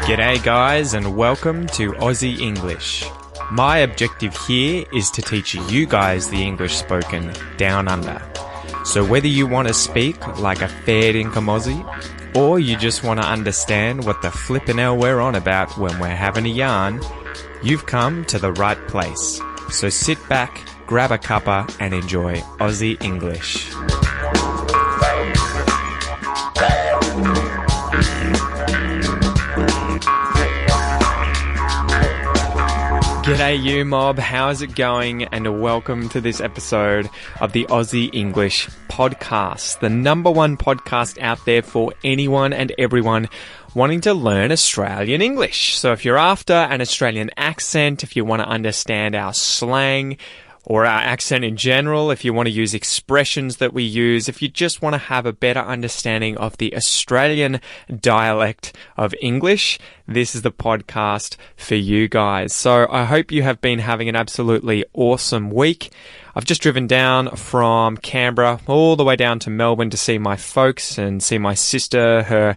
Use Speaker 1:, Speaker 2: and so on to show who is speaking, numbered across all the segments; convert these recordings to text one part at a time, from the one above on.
Speaker 1: G'day guys and welcome to Aussie English. My objective here is to teach you guys the English spoken down under. So whether you want to speak like a fair dinkum Aussie, or you just want to understand what the flippin' hell we're on about when we're having a yarn, you've come to the right place. So sit back, grab a cuppa and enjoy Aussie English. G'day you mob, how's it going? And welcome to this episode of the Aussie English Podcast, the number one podcast out there for anyone and everyone wanting to learn Australian English. So if you're after an Australian accent, if you want to understand our slang, or our accent in general, if you want to use expressions that we use, if you just want to have a better understanding of the Australian dialect of English, this is the podcast for you guys. So I hope you have been having an absolutely awesome week. I've just driven down from Canberra all the way down to Melbourne to see my folks and see my sister, her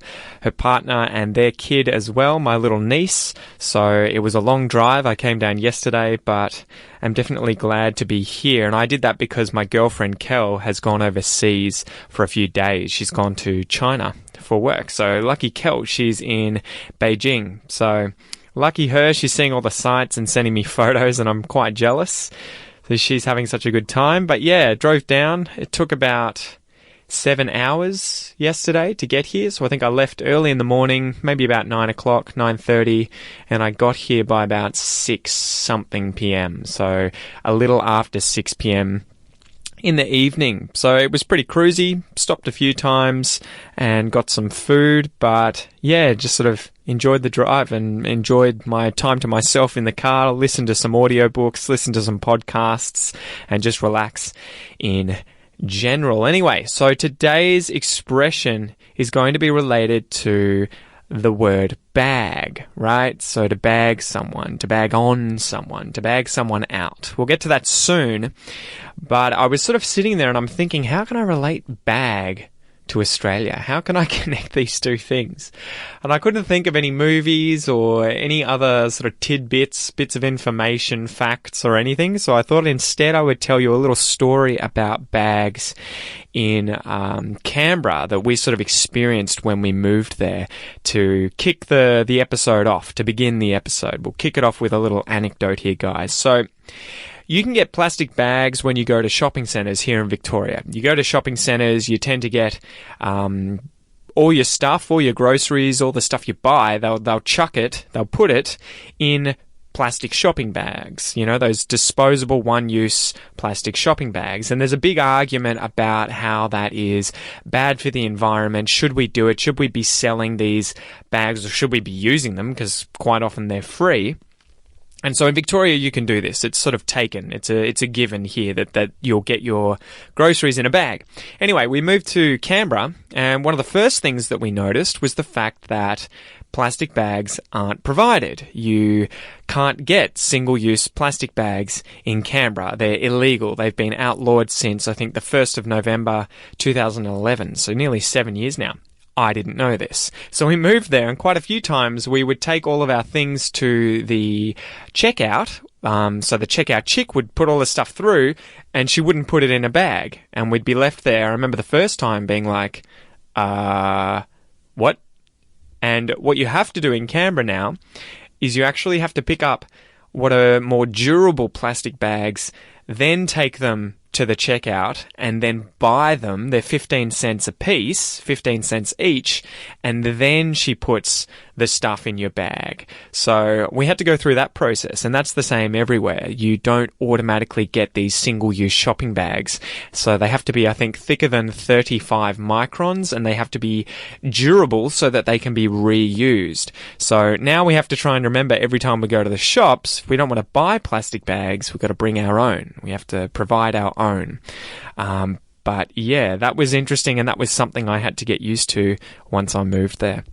Speaker 1: partner and their kid as well, my little niece. So it was a long drive. I came down yesterday, but I'm definitely glad to be here. And I did that because my girlfriend Kel has gone overseas for a few days. She's gone to China for work. So lucky Kel, she's in Beijing. So lucky her, she's seeing all the sights and sending me photos and I'm quite jealous. So she's having such a good time. But yeah, drove down. It took about 7 hours yesterday to get here. So I think I left early in the morning, maybe about 9 o'clock, 9:30, and I got here by about 6 something p.m. So a little after 6 p.m. in the evening. So it was pretty cruisy, stopped a few times and got some food, but yeah, just sort of enjoyed the drive and enjoyed my time to myself in the car, listened to some audiobooks, listened to some podcasts and just relax in general. Anyway, so today's expression is going to be related to the word bag, right? So to bag someone, to bag on someone, to bag someone out. We'll get to that soon, but I was sort of sitting there and I'm thinking, how can I relate bag to Australia? How can I connect these two things? And I couldn't think of any movies or any other sort of tidbits, bits of information, facts or anything. So I thought instead I would tell you a little story about bags in Canberra that we sort of experienced when we moved there to kick the episode off, to begin the episode. We'll kick it off with a little anecdote here, guys. So you can get plastic bags when you go to shopping centres here in Victoria. You go to shopping centres, you tend to get all your stuff, all your groceries, all the stuff you buy, they'll chuck it, they'll put it in plastic shopping bags, you know, those disposable one-use plastic shopping bags. And there's a big argument about how that is bad for the environment. Should we do it? Should we be selling these bags or should we be using them? Because quite often they're free. And so in Victoria, you can do this. It's sort of taken. It's a given here that you'll get your groceries in a bag. Anyway, we moved to Canberra, and one of the first things that we noticed was the fact that plastic bags aren't provided. You can't get single-use plastic bags in Canberra. They're illegal. They've been outlawed since, I think, the 1st of November 2011, so nearly 7 years now. I didn't know this. So we moved there and quite a few times we would take all of our things to the checkout. So the checkout chick would put all the stuff through and she wouldn't put it in a bag and we'd be left there. I remember the first time being like, what? And what you have to do in Canberra now is you actually have to pick up what are more durable plastic bags, then take them to the checkout and then buy them. They're 15 cents a piece, 15 cents each, and then she puts the stuff in your bag. So we had to go through that process, and that's the same everywhere. You don't automatically get these single-use shopping bags. So they have to be, I think, thicker than 35 microns, and they have to be durable so that they can be reused. So now we have to try and remember every time we go to the shops, if we don't want to buy plastic bags, we've got to bring our own. We have to provide our own. But yeah, that was interesting, and that was something I had to get used to once I moved there.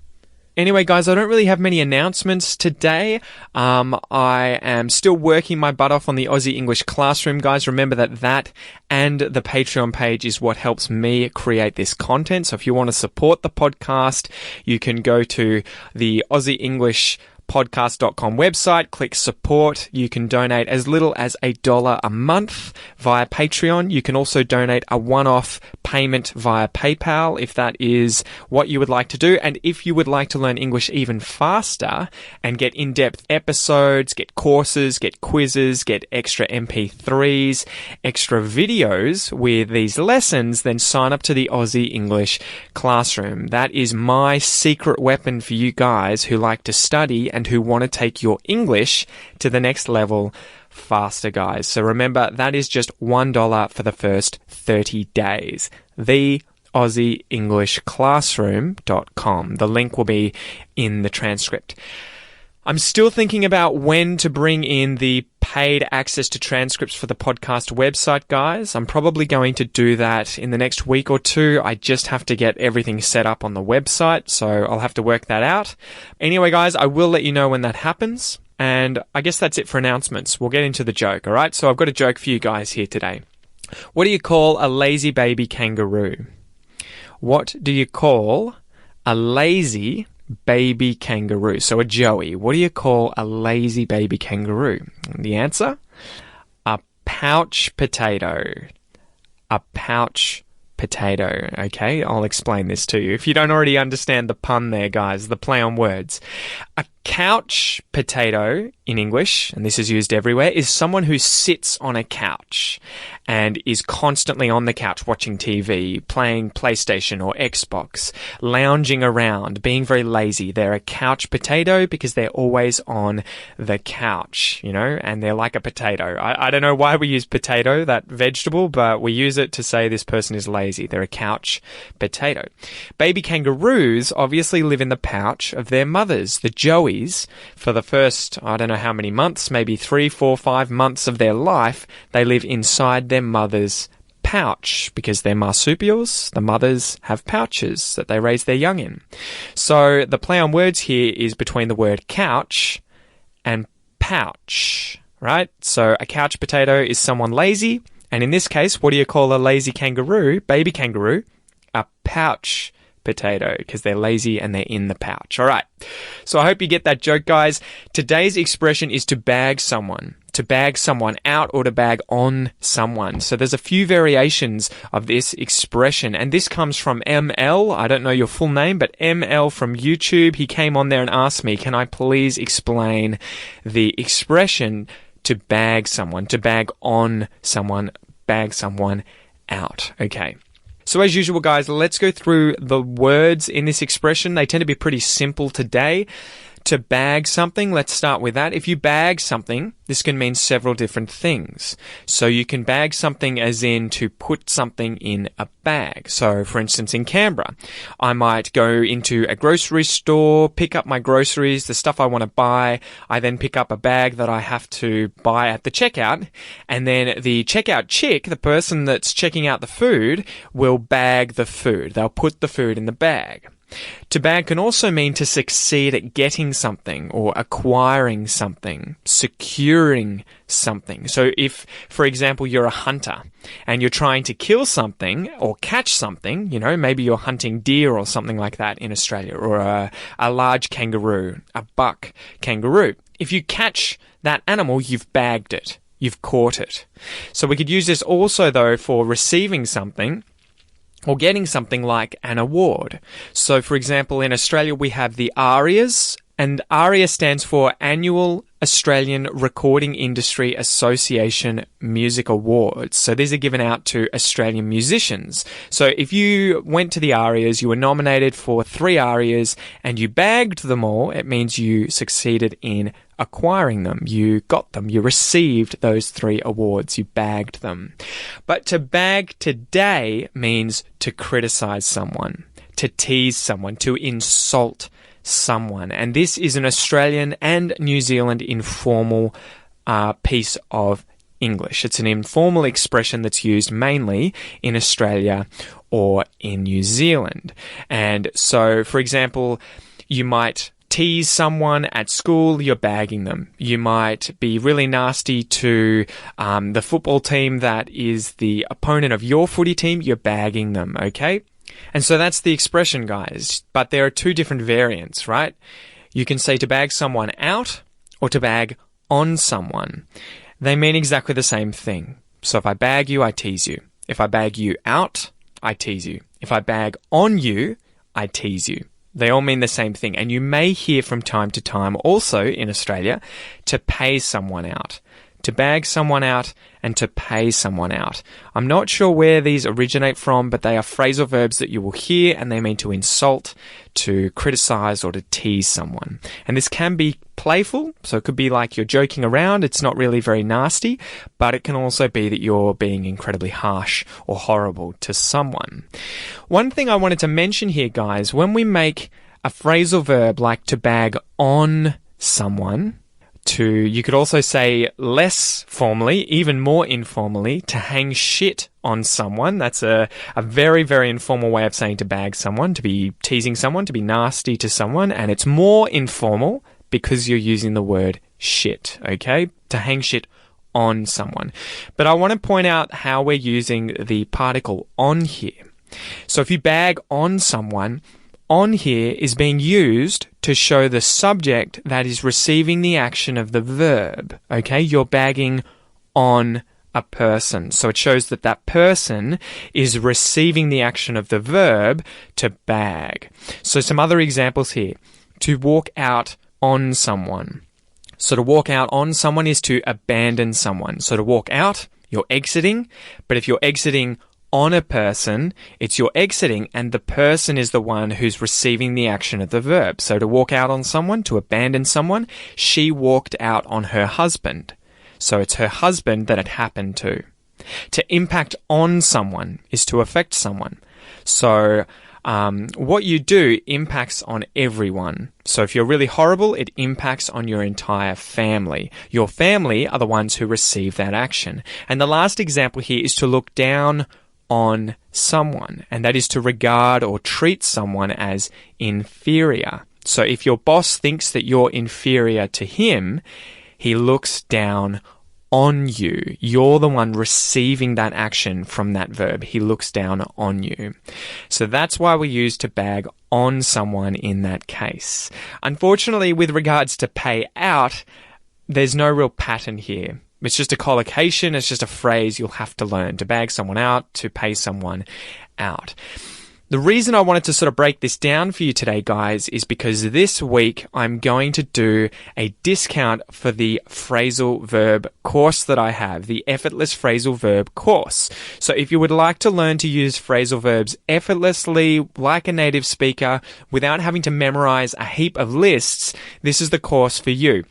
Speaker 1: Anyway, guys, I don't really have many announcements today. I am still working my butt off on the Aussie English Classroom, guys. Remember that and the Patreon page is what helps me create this content. So if you want to support the podcast, you can go to the Aussie English podcast.com website, click support. You can donate as little as $1 a month via Patreon. You can also donate a one-off payment via PayPal if that is what you would like to do. And if you would like to learn English even faster and get in-depth episodes, get courses, get quizzes, get extra MP3s, extra videos with these lessons, then sign up to the Aussie English Classroom. That is my secret weapon for you guys who like to study and who want to take your English to the next level faster, guys. So remember, that is just $1 for the first 30 days. The AussieEnglishClassroom.com. The link will be in the transcript. I'm still thinking about when to bring in the paid access to transcripts for the podcast website, guys. I'm probably going to do that in the next week or two. I just have to get everything set up on the website, so I'll have to work that out. Anyway, guys, I will let you know when that happens. And I guess that's it for announcements. We'll get into the joke, all right? So I've got a joke for you guys here today. What do you call a lazy baby kangaroo? What do you call a lazy baby kangaroo? So a joey. What do you call a lazy baby kangaroo? The answer? A pouch potato. A pouch potato. Okay, I'll explain this to you. If you don't already understand the pun there, guys, the play on words. A couch potato in English, and this is used everywhere, is someone who sits on a couch and is constantly on the couch watching TV, playing PlayStation or Xbox, lounging around, being very lazy. They're a couch potato because they're always on the couch, you know, and they're like a potato. I don't know why we use potato, that vegetable, but we use it to say this person is lazy. They're a couch potato. Baby kangaroos obviously live in the pouch of their mothers, the joeys. For the first, I don't know how many months, maybe 3, 4, 5 months of their life, they live inside their mother's pouch because they're marsupials. The mothers have pouches that they raise their young in. So the play on words here is between the word couch and pouch, right? So a couch potato is someone lazy, and in this case, what do you call a lazy kangaroo, baby kangaroo? A pouch potato, because they're lazy and they're in the pouch. All right. So I hope you get that joke, guys. Today's expression is to bag someone out, or to bag on someone. So there's a few variations of this expression, and this comes from ML. I don't know your full name, but ML from YouTube. He came on there and asked me, can I please explain the expression to bag someone, to bag on someone, bag someone out. Okay. So as usual, guys, let's go through the words in this expression. They tend to be pretty simple today. To bag something, let's start with that. If you bag something, this can mean several different things. So you can bag something as in to put something in a bag. So, for instance, in Canberra, I might go into a grocery store, pick up my groceries, the stuff I want to buy. I then pick up a bag that I have to buy at the checkout. And then the checkout chick, the person that's checking out the food, will bag the food. They'll put the food in the bag. To bag can also mean to succeed at getting something or acquiring something, securing something. So if, for example, you're a hunter and you're trying to kill something or catch something, you know, maybe you're hunting deer or something like that in Australia, or a large kangaroo, a buck kangaroo. If you catch that animal, you've bagged it. You've caught it. So we could use this also, though, for receiving something or getting something like an award. So, for example, in Australia, we have the ARIAs, and ARIA stands for Annual Australian Recording Industry Association Music Awards. So these are given out to Australian musicians. So if you went to the ARIAs, you were nominated for 3 ARIAs and you bagged them all, it means you succeeded in acquiring them. You got them. You received those 3 awards. You bagged them. But to bag today means to criticize someone, to tease someone, to insult someone. And this is an Australian and New Zealand informal piece of English. It's an informal expression that's used mainly in Australia or in New Zealand. And so, for example, You might tease someone at school, you're bagging them. You might be really nasty to the football team that is the opponent of your footy team, you're bagging them, okay? And so that's the expression, guys. But there are two different variants, right? You can say to bag someone out or to bag on someone. They mean exactly the same thing. So if I bag you, I tease you. If I bag you out, I tease you. If I bag on you, I tease you. They all mean the same thing. And you may hear from time to time also in Australia to pay someone out. To bag someone out and to pay someone out. I'm not sure where these originate from, but they are phrasal verbs that you will hear, and they mean to insult, to criticize, or to tease someone. And this can be playful, so it could be like you're joking around, it's not really very nasty, but it can also be that you're being incredibly harsh or horrible to someone. One thing I wanted to mention here, guys, when we make a phrasal verb like to bag on someone, you could also say less formally, even more informally, to hang shit on someone. That's a very, very informal way of saying to bag someone, to be teasing someone, to be nasty to someone. And it's more informal because you're using the word shit, okay? To hang shit on someone. But I want to point out how we're using the particle on here. So if you bag on someone, on here is being used to show the subject that is receiving the action of the verb. Okay, you're bagging on a person. So it shows that that person is receiving the action of the verb to bag. So some other examples here. To walk out on someone. So to walk out on someone is to abandon someone. So to walk out, you're exiting. But if you're exiting on a person, it's you're exiting and the person is the one who's receiving the action of the verb. So to walk out on someone, to abandon someone, she walked out on her husband. So it's her husband that it happened to. To impact on someone is to affect someone. So what you do impacts on everyone. So if you're really horrible, it impacts on your entire family. Your family are the ones who receive that action. And the last example here is to look down on someone, and that is to regard or treat someone as inferior. So if your boss thinks that you're inferior to him, he looks down on you. You're the one receiving that action from that verb. He looks down on you. So that's why we use to bag on someone in that case. Unfortunately, with regards to pay out, there's no real pattern here. It's just a collocation, it's just a phrase you'll have to learn. To bag someone out, to pay someone out. The reason I wanted to sort of break this down for you today, guys, is because this week I'm going to do a discount for the phrasal verb course that I have, the Effortless Phrasal Verb course. So if you would like to learn to use phrasal verbs effortlessly, like a native speaker, without having to memorize a heap of lists, this is the course for you.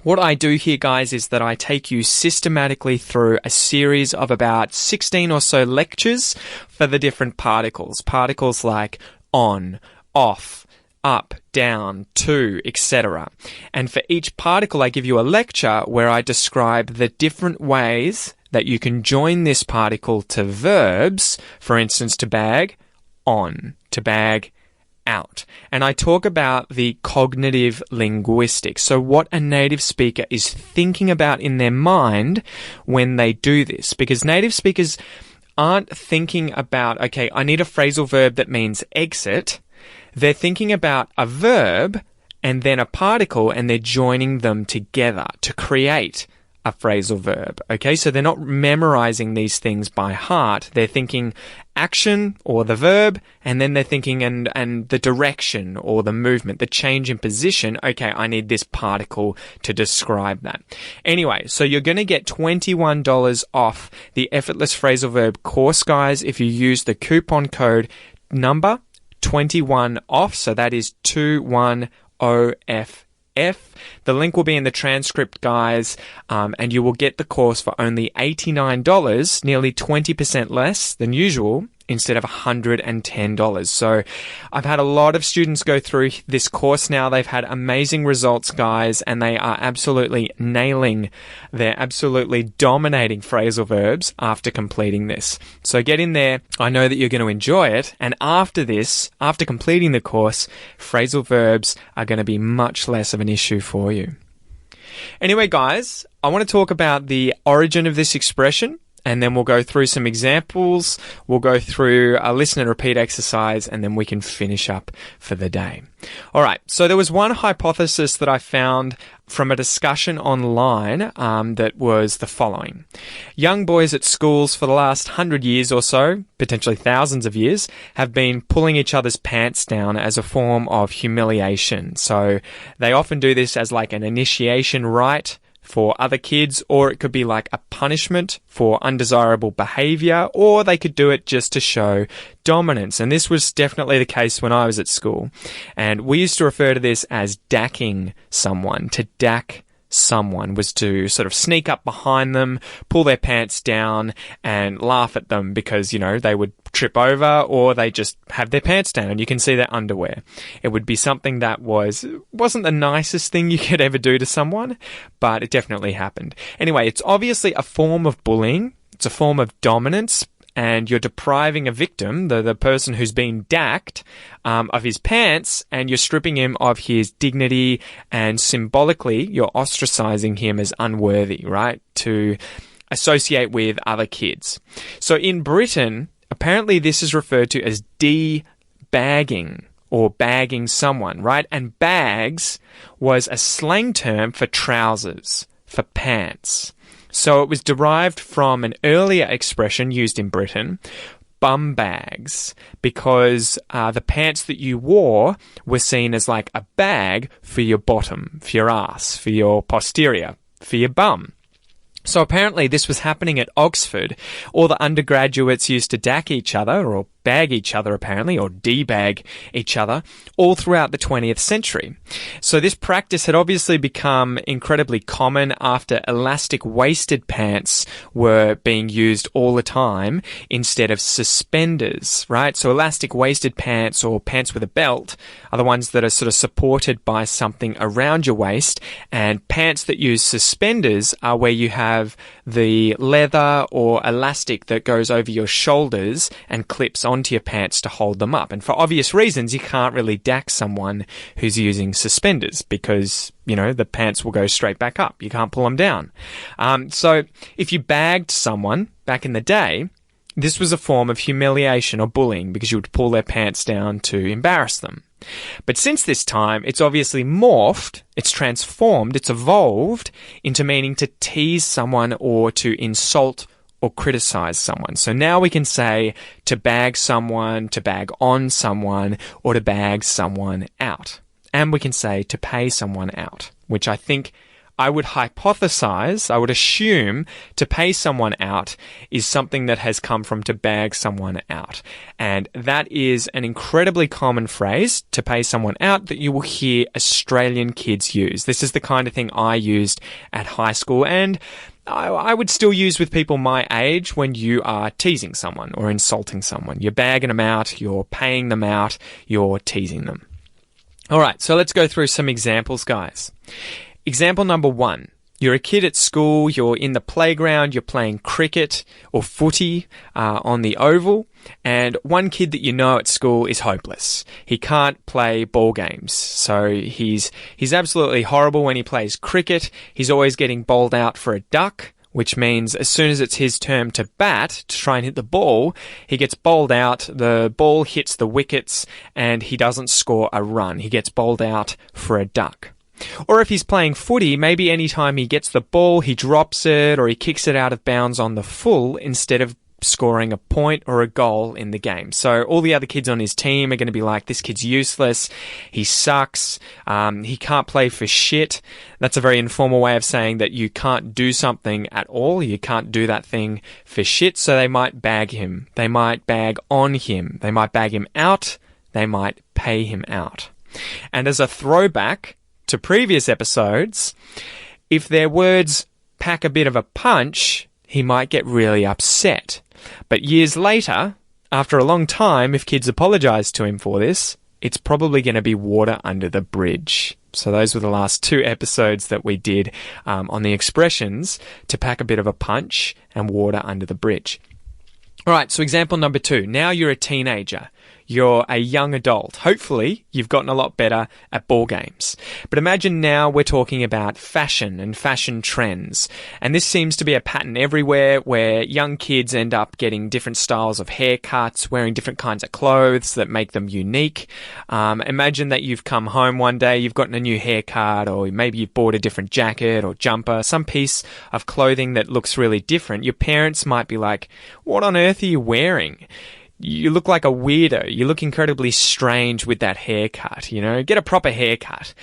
Speaker 1: What I do here, guys, is that I take you systematically through a series of about 16 or so lectures for the different particles. Particles like on, off, up, down, to, etc. And for each particle, I give you a lecture where I describe the different ways that you can join this particle to verbs, for instance, to bag on, to bag out. And I talk about the cognitive linguistics. So what a native speaker is thinking about in their mind when they do this. Because native speakers aren't thinking about, okay, I need a phrasal verb that means exit. They're thinking about a verb and then a particle, and they're joining them together to create a phrasal verb. Okay, so they're not memorizing these things by heart. They're thinking action or the verb, and then they're thinking and the direction or the movement, the change in position. Okay, I need this particle to describe that. Anyway, so you're going to get $21 off the Effortless Phrasal Verb course, guys, if you use the coupon code number 21 off. So that is 21OFF. The link will be in the transcript, guys, and you will get the course for only $89, nearly 20% less than usual, instead of $110. So I've had a lot of students go through this course now. They've had amazing results, guys, and they are absolutely they're absolutely dominating phrasal verbs after completing this. So get in there. I know that you're going to enjoy it. And after this, after completing the course, phrasal verbs are going to be much less of an issue for you. Anyway, guys, I want to talk about the origin of this expression. And then we'll go through some examples, we'll go through a listen and repeat exercise, and then we can finish up for the day. All right, so there was one hypothesis that I found from a discussion online that was the following. Young boys at schools for the last 100 years or so, potentially thousands of years, have been pulling each other's pants down as a form of humiliation. So they often do this as like an initiation rite for other kids, or it could be like a punishment for undesirable behavior, or they could do it just to show dominance. And this was definitely the case when I was at school. And we used to refer to this as dacking someone. To dack someone was to sort of sneak up behind them, pull their pants down, and laugh at them because, they would trip over or they just have their pants down and you can see their underwear. It would be something that wasn't the nicest thing you could ever do to someone, but it definitely happened. Anyway, it's obviously a form of bullying. It's a form of dominance, and you're depriving a victim, the person who's been dacked, of his pants, and you're stripping him of his dignity, and symbolically you're ostracizing him as unworthy, right, to associate with other kids. So in Britain, apparently this is referred to as de-bagging or bagging someone, right? And bags was a slang term for trousers, for pants. So it was derived from an earlier expression used in Britain, bum bags, because the pants that you wore were seen as like a bag for your bottom, for your ass, for your posterior, for your bum. So apparently this was happening at Oxford. All the undergraduates used to dack each other, or bag each other apparently, or debag each other, all throughout the 20th century. So this practice had obviously become incredibly common after elastic-waisted pants were being used all the time instead of suspenders, right? So elastic-waisted pants, or pants with a belt, are the ones that are sort of supported by something around your waist, and pants that use suspenders are where you have the leather or elastic that goes over your shoulders and clips onto your pants to hold them up. And for obvious reasons, you can't really dack someone who's using suspenders because, the pants will go straight back up. You can't pull them down. So if you bagged someone back in the day, this was a form of humiliation or bullying because you would pull their pants down to embarrass them. But since this time, it's obviously morphed, it's transformed, it's evolved into meaning to tease someone or to insult or criticize someone. So now we can say to bag someone, to bag on someone, or to bag someone out. And we can say to pay someone out, which I think I would hypothesize, I would assume to pay someone out is something that has come from to bag someone out. And that is an incredibly common phrase, to pay someone out, that you will hear Australian kids use. This is the kind of thing I used at high school, and I would still use with people my age when you are teasing someone or insulting someone. You're bagging them out, you're paying them out, you're teasing them. All right, so let's go through some examples, guys. Example number 1. You're a kid at school, you're in the playground, you're playing cricket or footy on the oval, and one kid that you know at school is hopeless. He can't play ball games, so he's absolutely horrible when he plays cricket. He's always getting bowled out for a duck, which means as soon as it's his turn to bat, to try and hit the ball, he gets bowled out, the ball hits the wickets, and he doesn't score a run. He gets bowled out for a duck. Or if he's playing footy, maybe any time he gets the ball, he drops it or he kicks it out of bounds on the full instead of scoring a point or a goal in the game. So all the other kids on his team are going to be like, this kid's useless, he sucks, he can't play for shit. That's a very informal way of saying that you can't do something at all, you can't do that thing for shit, so they might bag him, they might bag on him, they might bag him out, they might pay him out. And as a throwback to previous episodes, if their words pack a bit of a punch, he might get really upset. But years later, After a long time, if kids apologize to him for this, it's probably going to be water under the bridge. So those were the last 2 episodes that we did on the expressions to pack a bit of a punch and water under the bridge. All right, so example number 2. Now you're a teenager. You're a young adult. Hopefully, you've gotten a lot better at ball games. But imagine now we're talking about fashion and fashion trends. And this seems to be a pattern everywhere where young kids end up getting different styles of haircuts, wearing different kinds of clothes that make them unique. Imagine that you've come home one day, you've gotten a new haircut, or maybe you've bought a different jacket or jumper, some piece of clothing that looks really different. Your parents might be like, "What on earth are you wearing? You look like a weirdo. You look incredibly strange with that haircut, Get a proper haircut.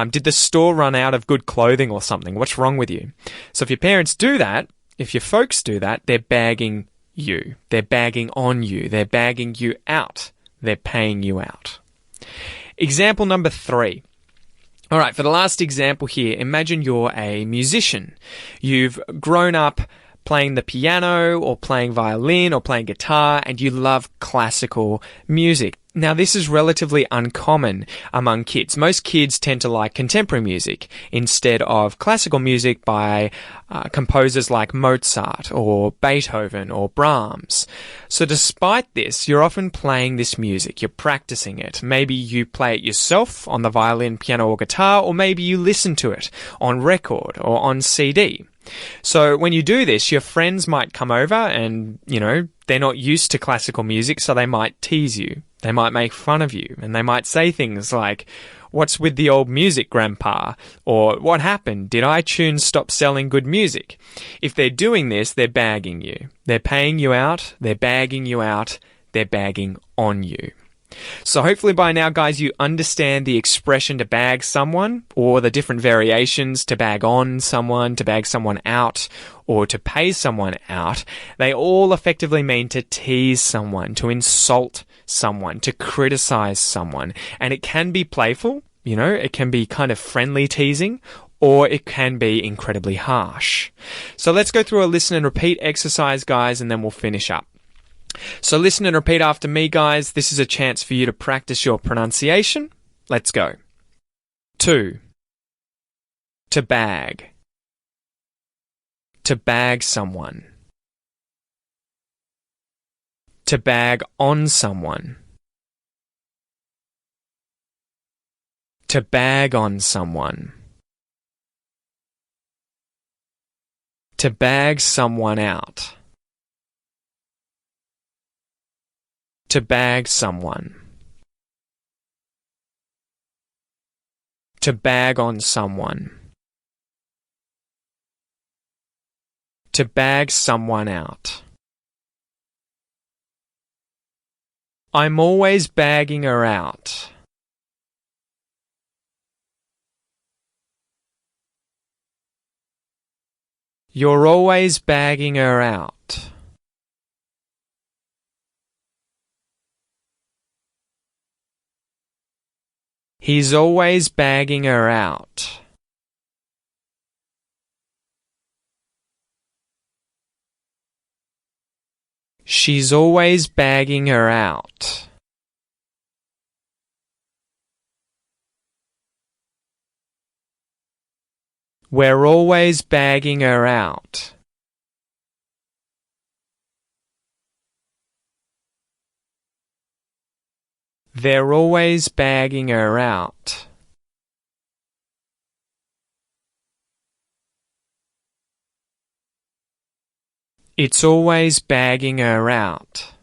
Speaker 1: Did the store run out of good clothing or something? What's wrong with you?" So if your parents do that, if your folks do that, they're bagging you. They're bagging on you. They're bagging you out. They're paying you out. Example number 3. All right, for the last example here, imagine you're a musician. You've grown up playing the piano or playing violin or playing guitar, and you love classical music. Now, this is relatively uncommon among kids. Most kids tend to like contemporary music instead of classical music by composers like Mozart or Beethoven or Brahms. So despite this, you're often playing this music. You're practicing it. Maybe you play it yourself on the violin, piano, or guitar, or maybe you listen to it on record or on CD. So when you do this, your friends might come over and, they're not used to classical music, so they might tease you. They might make fun of you, and they might say things like, "What's with the old music, Grandpa?" Or, "What happened? Did iTunes stop selling good music?" If they're doing this, they're bagging you. They're paying you out, they're bagging you out, they're bagging on you. So hopefully by now, guys, you understand the expression to bag someone, or the different variations to bag on someone, to bag someone out, or to pay someone out. They all effectively mean to tease someone, to insult someone, to criticize someone. And it can be playful, it can be kind of friendly teasing, or it can be incredibly harsh. So let's go through a listen and repeat exercise, guys, and then we'll finish up. So listen and repeat after me, guys. This is a chance for you to practice your pronunciation. Let's go. 2. To bag. To bag someone. To bag on someone. To bag on someone. To bag someone out. To bag someone. To bag on someone. To bag someone out. I'm always bagging her out. You're always bagging her out. He's always bagging her out. She's always bagging her out. We're always bagging her out. They're always bagging her out. It's always bagging her out.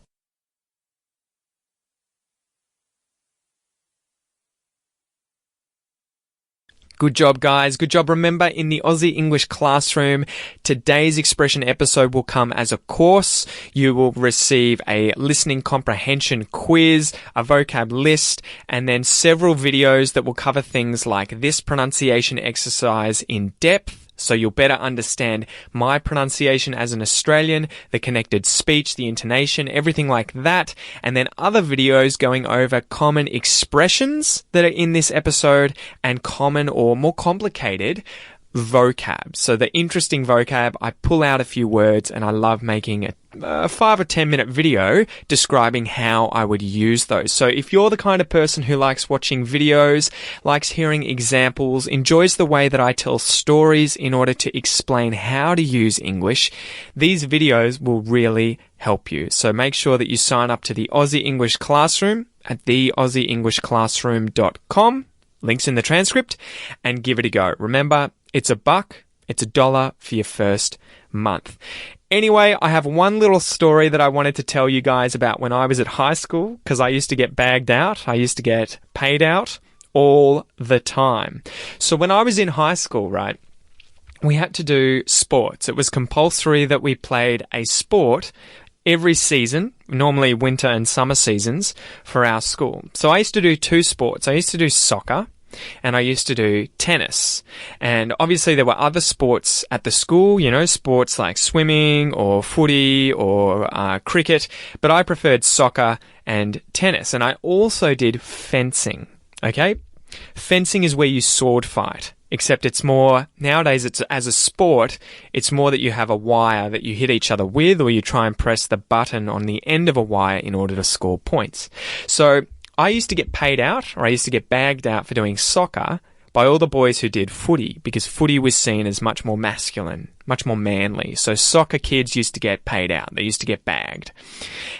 Speaker 1: Good job, guys. Good job. Remember, in the Aussie English classroom, today's expression episode will come as a course. You will receive a listening comprehension quiz, a vocab list, and then several videos that will cover things like this pronunciation exercise in depth, so you'll better understand my pronunciation as an Australian, the connected speech, the intonation, everything like that, and then other videos going over common expressions that are in this episode and common or more complicated vocab. So the interesting vocab, I pull out a few words and I love making a 5 or 10 minute video describing how I would use those. So if you're the kind of person who likes watching videos, likes hearing examples, enjoys the way that I tell stories in order to explain how to use English, these videos will really help you. So make sure that you sign up to the Aussie English Classroom at theaussieenglishclassroom.com. Links in the transcript, and give it a go. Remember, it's $1, it's $1 for your first month. Anyway, I have one little story that I wanted to tell you guys about when I was at high school, because I used to get bagged out. I used to get paid out all the time. So when I was in high school, right, we had to do sports. It was compulsory that we played a sport every season, normally winter and summer seasons, for our school. So I used to do 2 sports. I used to do soccer and I used to do tennis. And obviously there were other sports at the school, you know, sports like swimming or footy or cricket, but I preferred soccer and tennis. And I also did fencing, okay? Fencing is where you sword fight. Except it's more, nowadays it's as a sport, it's more that you have a wire that you hit each other with, or you try and press the button on the end of a wire in order to score points. So I used to get paid out, or I used to get bagged out for doing soccer by all the boys who did footy, because footy was seen as much more masculine, much more manly. So soccer kids used to get paid out. They used to get bagged.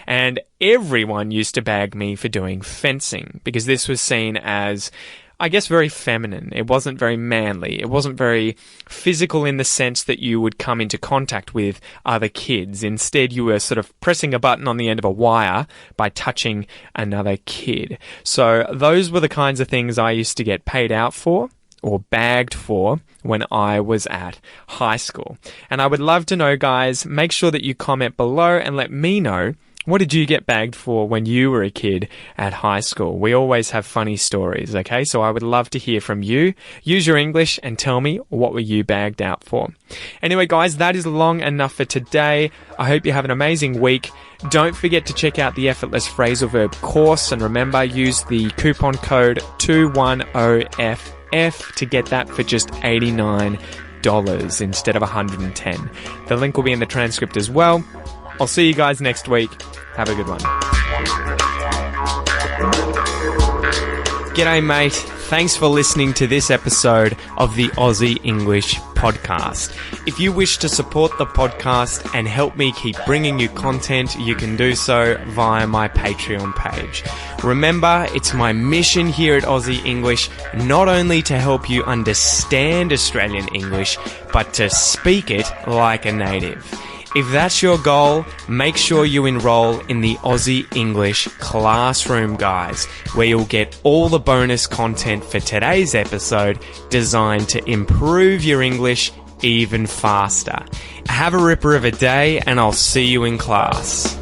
Speaker 1: And everyone used to bag me for doing fencing, because this was seen as, I guess, very feminine. It wasn't very manly. It wasn't very physical in the sense that you would come into contact with other kids. Instead, you were sort of pressing a button on the end of a wire by touching another kid. So those were the kinds of things I used to get paid out for or bagged for when I was at high school. And I would love to know, guys, make sure that you comment below and let me know, what did you get bagged for when you were a kid at high school? We always have funny stories, okay? So I would love to hear from you. Use your English and tell me, what were you bagged out for? Anyway, guys, that is long enough for today. I hope you have an amazing week. Don't forget to check out the Effortless Phrasal Verb course. And remember, use the coupon code 210FF to get that for just $89 instead of $110. The link will be in the transcript as well. I'll see you guys next week. Have a good one. G'day, mate. Thanks for listening to this episode of the Aussie English Podcast. If you wish to support the podcast and help me keep bringing you content, you can do so via my Patreon page. Remember, it's my mission here at Aussie English not only to help you understand Australian English, but to speak it like a native. If that's your goal, make sure you enroll in the Aussie English Classroom, guys, where you'll get all the bonus content for today's episode designed to improve your English even faster. Have a ripper of a day, and I'll see you in class.